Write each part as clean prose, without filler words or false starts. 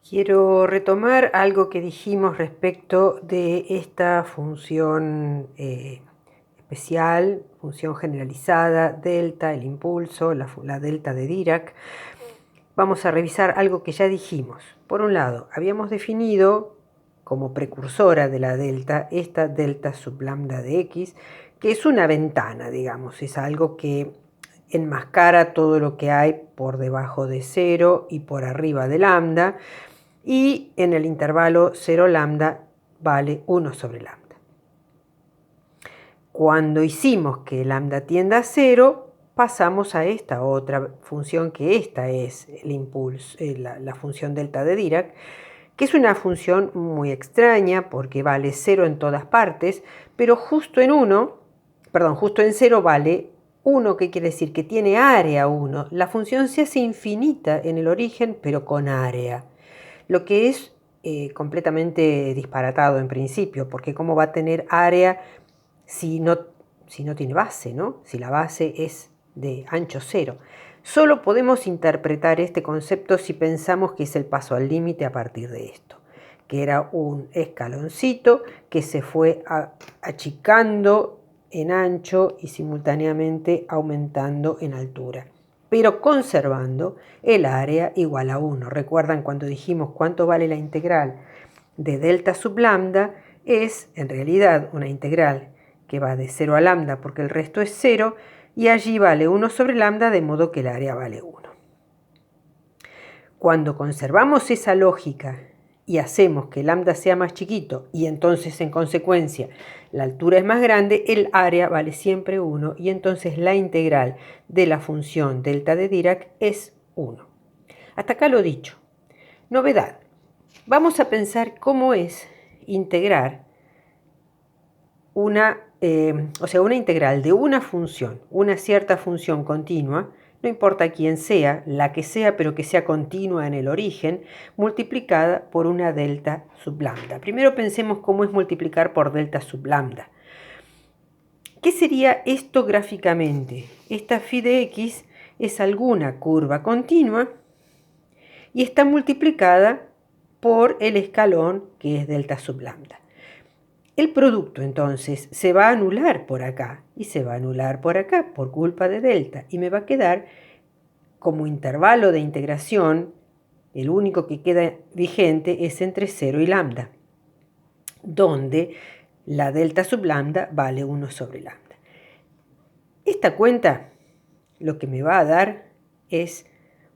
Quiero retomar algo que dijimos respecto de esta función especial, función generalizada, delta, el impulso, la delta de Dirac. Vamos a revisar algo que ya dijimos. Por un lado, habíamos definido como precursora de la delta esta delta sub lambda de x, que es una ventana, digamos, es algo que enmascara todo lo que hay por debajo de 0 y por arriba de lambda, y en el intervalo 0 lambda vale 1 sobre lambda. Cuando hicimos que lambda tienda a 0, pasamos a esta otra función, que esta es el impulso, la función delta de Dirac, que es una función muy extraña porque vale 0 en todas partes, pero justo en 0 vale 1, que quiere decir que tiene área 1. La función se hace infinita en el origen, pero con área. Lo que es completamente disparatado en principio, porque ¿cómo va a tener área si no tiene base, ¿no? Si la base es de ancho 0. Solo podemos interpretar este concepto si pensamos que es el paso al límite a partir de esto, que era un escaloncito que se fue achicando en ancho y simultáneamente aumentando en altura, pero conservando el área igual a 1. ¿Recuerdan cuando dijimos cuánto vale la integral de delta sub lambda? Es en realidad una integral que va de 0 a lambda porque el resto es 0, y allí vale 1 sobre lambda, de modo que el área vale 1. Cuando conservamos esa lógica y hacemos que lambda sea más chiquito y entonces en consecuencia la altura es más grande, el área vale siempre 1 y entonces la integral de la función delta de Dirac es 1. Hasta acá lo dicho. Novedad. Vamos a pensar cómo es integrar una integral de una función, una cierta función continua, no importa quién sea, la que sea, pero que sea continua en el origen, multiplicada por una delta sub lambda. Primero pensemos cómo es multiplicar por delta sub lambda. ¿Qué sería esto gráficamente? Esta phi de x es alguna curva continua y está multiplicada por el escalón que es delta sub lambda. El producto entonces se va a anular por acá y se va a anular por acá por culpa de delta, y me va a quedar como intervalo de integración, el único que queda vigente es entre 0 y lambda, donde la delta sub lambda vale 1 sobre lambda. Esta cuenta lo que me va a dar es,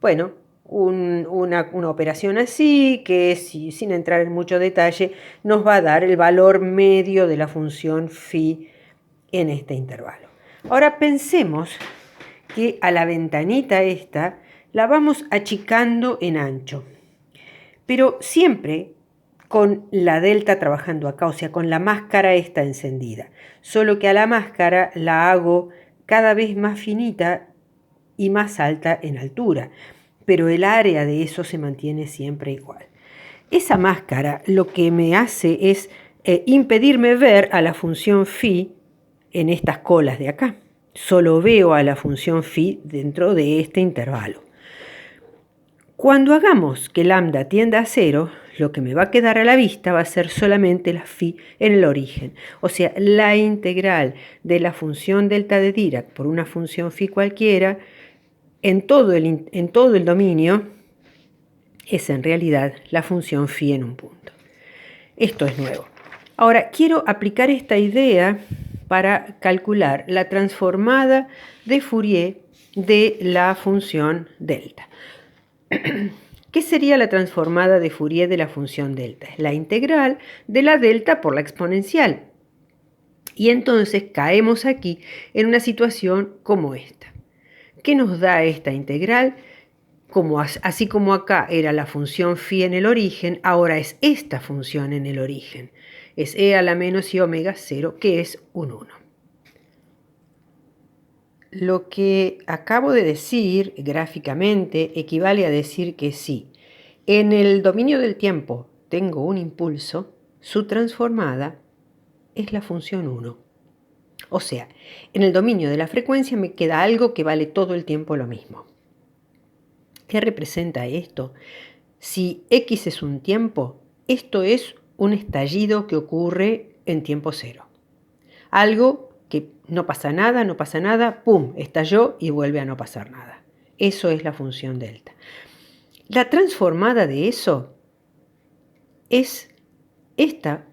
bueno, una operación así, que sin entrar en mucho detalle, nos va a dar el valor medio de la función phi en este intervalo. Ahora pensemos que a la ventanita esta la vamos achicando en ancho, pero siempre con la delta trabajando acá, o sea, con la máscara esta encendida, solo que a la máscara la hago cada vez más finita y más alta en altura, pero el área de eso se mantiene siempre igual. Esa máscara lo que me hace es impedirme ver a la función phi en estas colas de acá. Solo veo a la función phi dentro de este intervalo. Cuando hagamos que lambda tienda a 0, lo que me va a quedar a la vista va a ser solamente la phi en el origen. O sea, la integral de la función delta de Dirac por una función phi cualquiera en todo el dominio es en realidad la función phi en un punto. Esto es nuevo. Ahora, quiero aplicar esta idea para calcular la transformada de Fourier de la función delta. ¿Qué sería la transformada de Fourier de la función delta? Es la integral de la delta por la exponencial. Y entonces caemos aquí en una situación como esta. ¿Qué nos da esta integral? Así como acá era la función phi en el origen, ahora es esta función en el origen. Es e a la menos i omega 0, que es un 1. Lo que acabo de decir gráficamente equivale a decir que si en el dominio del tiempo tengo un impulso, su transformada es la función 1. O sea, en el dominio de la frecuencia me queda algo que vale todo el tiempo lo mismo. ¿Qué representa esto? Si X es un tiempo, esto es un estallido que ocurre en tiempo cero. Algo que no pasa nada, ¡pum!, estalló y vuelve a no pasar nada. Eso es la función delta. La transformada de eso es esta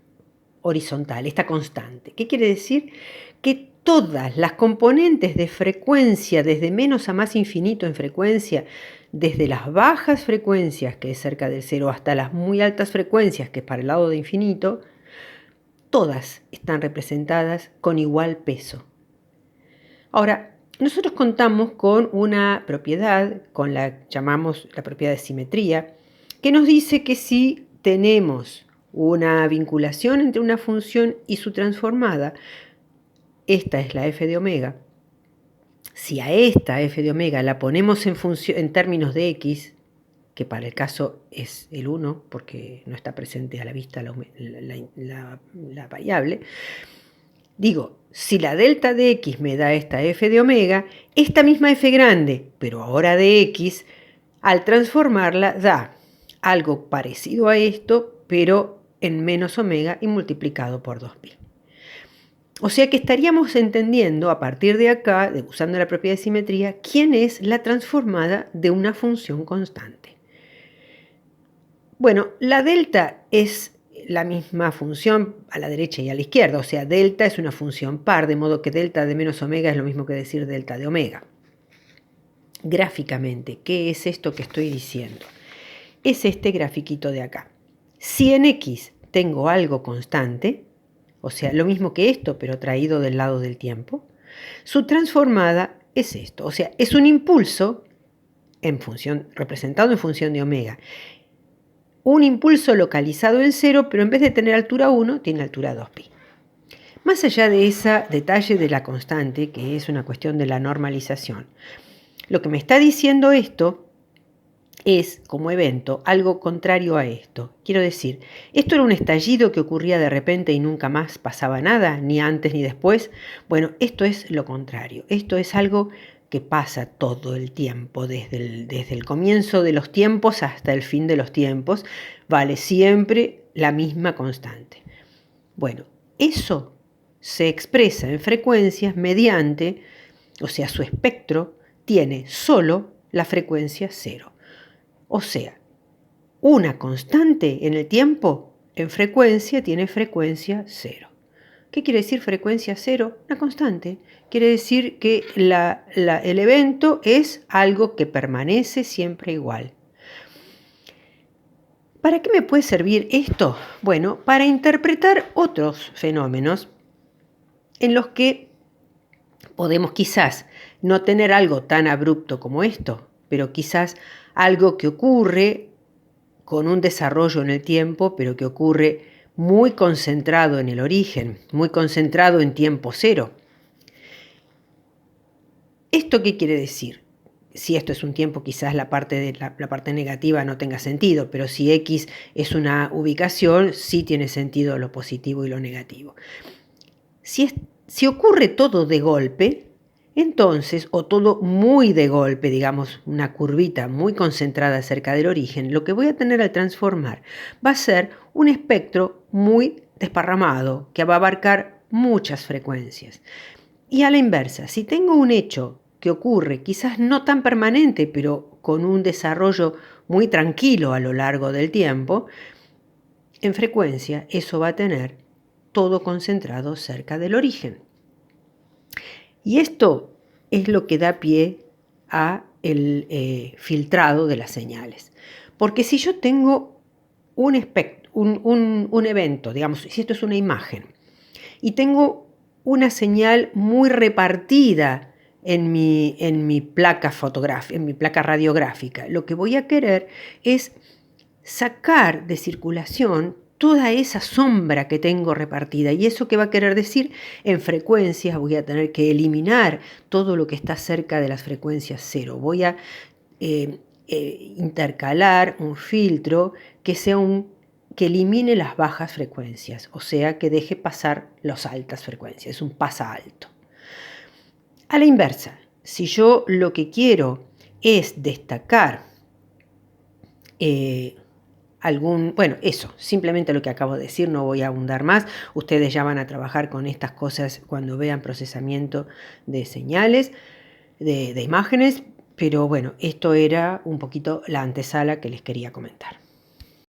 horizontal, esta constante. ¿Qué quiere decir? Que todas las componentes de frecuencia, desde menos a más infinito en frecuencia, desde las bajas frecuencias, que es cerca del cero, hasta las muy altas frecuencias, que es para el lado de infinito, todas están representadas con igual peso. Ahora, nosotros contamos con una propiedad, con la llamamos la propiedad de simetría, que nos dice que si tenemos una vinculación entre una función y su transformada, esta es la f de omega, si a esta f de omega la ponemos en términos de x, que para el caso es el 1, porque no está presente a la vista la variable, digo, si la delta de x me da esta f de omega, esta misma f grande, pero ahora de x, al transformarla da algo parecido a esto, pero en menos omega y multiplicado por 2pi. O sea que estaríamos entendiendo a partir de acá, usando la propiedad de simetría, quién es la transformada de una función constante. Bueno, la delta es la misma función a la derecha y a la izquierda, o sea, delta es una función par, de modo que delta de menos omega es lo mismo que decir delta de omega. Gráficamente, ¿qué es esto que estoy diciendo? Es este grafiquito de acá. Si en x tengo algo constante, o sea, lo mismo que esto, pero traído del lado del tiempo, su transformada es esto, o sea, es un impulso representado en función de omega. Un impulso localizado en 0, pero en vez de tener altura 1, tiene altura 2pi. Más allá de ese detalle de la constante, que es una cuestión de la normalización, lo que me está diciendo esto es, como evento, algo contrario a esto. Quiero decir, ¿esto era un estallido que ocurría de repente y nunca más pasaba nada, ni antes ni después? Bueno, esto es lo contrario. Esto es algo que pasa todo el tiempo, desde el comienzo de los tiempos hasta el fin de los tiempos, vale siempre la misma constante. Bueno, eso se expresa en frecuencias mediante, o sea, su espectro tiene solo la frecuencia 0. O sea, una constante en el tiempo en frecuencia tiene frecuencia 0. ¿Qué quiere decir frecuencia 0? Una constante. Quiere decir que el evento es algo que permanece siempre igual. ¿Para qué me puede servir esto? Bueno, para interpretar otros fenómenos en los que podemos quizás no tener algo tan abrupto como esto, pero quizás algo que ocurre con un desarrollo en el tiempo, pero que ocurre muy concentrado en el origen, muy concentrado en tiempo cero. ¿Esto qué quiere decir? Si esto es un tiempo, quizás la parte negativa no tenga sentido, pero si X es una ubicación, sí tiene sentido lo positivo y lo negativo. Si ocurre todo de golpe, entonces, o todo muy de golpe, digamos, una curvita muy concentrada cerca del origen, lo que voy a tener al transformar va a ser un espectro muy desparramado, que va a abarcar muchas frecuencias. Y a la inversa, si tengo un hecho que ocurre, quizás no tan permanente, pero con un desarrollo muy tranquilo a lo largo del tiempo, en frecuencia eso va a tener todo concentrado cerca del origen. Y esto es lo que da pie a el filtrado de las señales. Porque si yo tengo un evento, digamos, si esto es una imagen, y tengo una señal muy repartida en mi placa fotográfica, en mi placa radiográfica, lo que voy a querer es sacar de circulación toda esa sombra que tengo repartida. ¿Y eso qué va a querer decir? En frecuencias voy a tener que eliminar todo lo que está cerca de las frecuencias 0. Voy a intercalar un filtro que sea que elimine las bajas frecuencias, o sea, que deje pasar las altas frecuencias. Es un pasa alto. A la inversa, si yo lo que quiero es destacar bueno, eso, simplemente lo que acabo de decir, no voy a ahondar más. Ustedes ya van a trabajar con estas cosas cuando vean procesamiento de señales, de imágenes, pero bueno, esto era un poquito la antesala que les quería comentar.